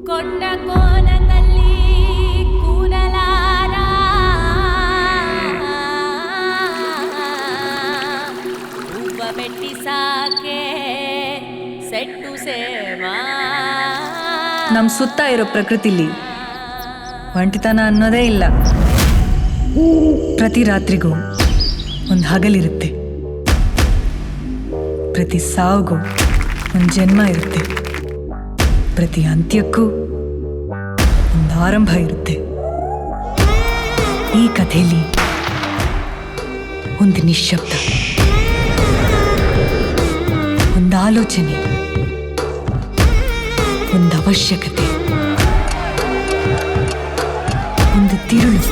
కొండ కోన తల్లి కూనలార ಉಬ್ಬ ಬೆಟ್ಟಿ ಸಾಕೆ ಸೆಟ್ಟು ಸೇವಾ ನಮ್ಮ ಸುತ್ತ ಇರೋ ಪ್ರಕೃತಿಲಿ ಒಂಟಿತನ ಅನ್ನೋದೇ ಇಲ್ಲ. ಪ್ರತಿ ರಾತ್ರಿಗೂ ಒಂದು ಹಗಲಿರುತ್ತೆ, ಪ್ರತಿ ಸಾವುಗೂ ಒಂದು ಜನ್ಮ ಇರುತ್ತೆ, ಪ್ರತಿ ಅಂತ್ಯಕ್ಕೂ ಒಂದು ಆರಂಭ ಇರುತ್ತೆ. ಈ ಕಥೆಯಲ್ಲಿ ಒಂದು ನಿಶ್ಶಬ್ದ, ಒಂದು ಆಲೋಚನೆ, ಒಂದು ಅವಶ್ಯಕತೆ, ಒಂದು ತಿರುಳು,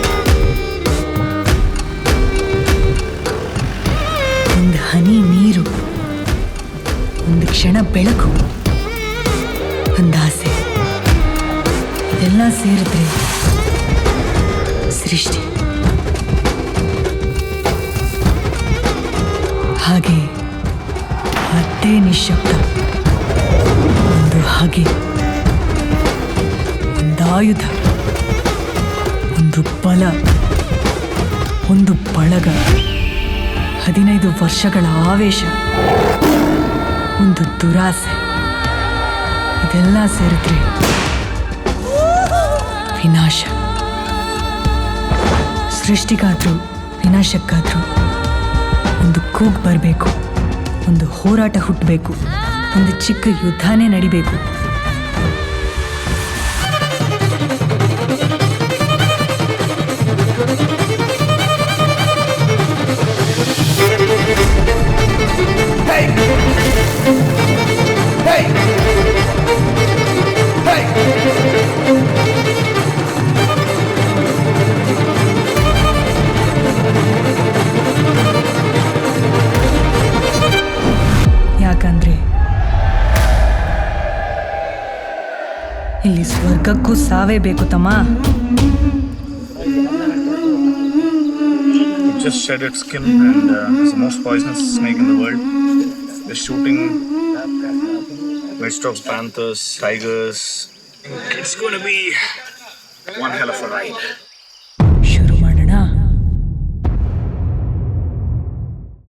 ಒಂದು ಹನಿ ನೀರು, ಒಂದು ಕ್ಷಣ ಬೆಳಕು, ಒಂದು ಆಸೆ. ಇದೆಲ್ಲ ಸೇರಿದ್ರೆ ಸೃಷ್ಟಿ. ಹಾಗೆ ಅದೇ ನಿಶ್ಶಬ್ದ, ಒಂದು ಹಾಗೆ, ಒಂದು ಆಯುಧ, ಒಂದು ಬಲ, ಒಂದು ಬಳಗ, 15 ವರ್ಷಗಳ ಆವೇಶ, ಒಂದು ದುರಾಸೆ. ಇದೆಲ್ಲ ಸೇರಿದ್ರೆ ವಿನಾಶ. ಸೃಷ್ಟಿಗಾದ್ರೂ ವಿನಾಶಕ್ಕಾದ್ರೂ ಒಂದು ಕೂಗು ಬರಬೇಕು, ಒಂದು ಹೋರಾಟ ಹುಟ್ಟಬೇಕು, ಒಂದು ಚಿಕ್ಕ ಯುದ್ಧನೇ ನಡಿಬೇಕು. ಯಾಕಂದ್ರೆ ಇಲ್ಲಿ ಸ್ವರ್ಗಕ್ಕೂ ಸಾವೇ ಬೇಕು ತಮ್ಮ. It just shed its skin and it's the most poisonous snake in the world. They're shooting West Panthers, tigers. It's going to be one hell of a ride.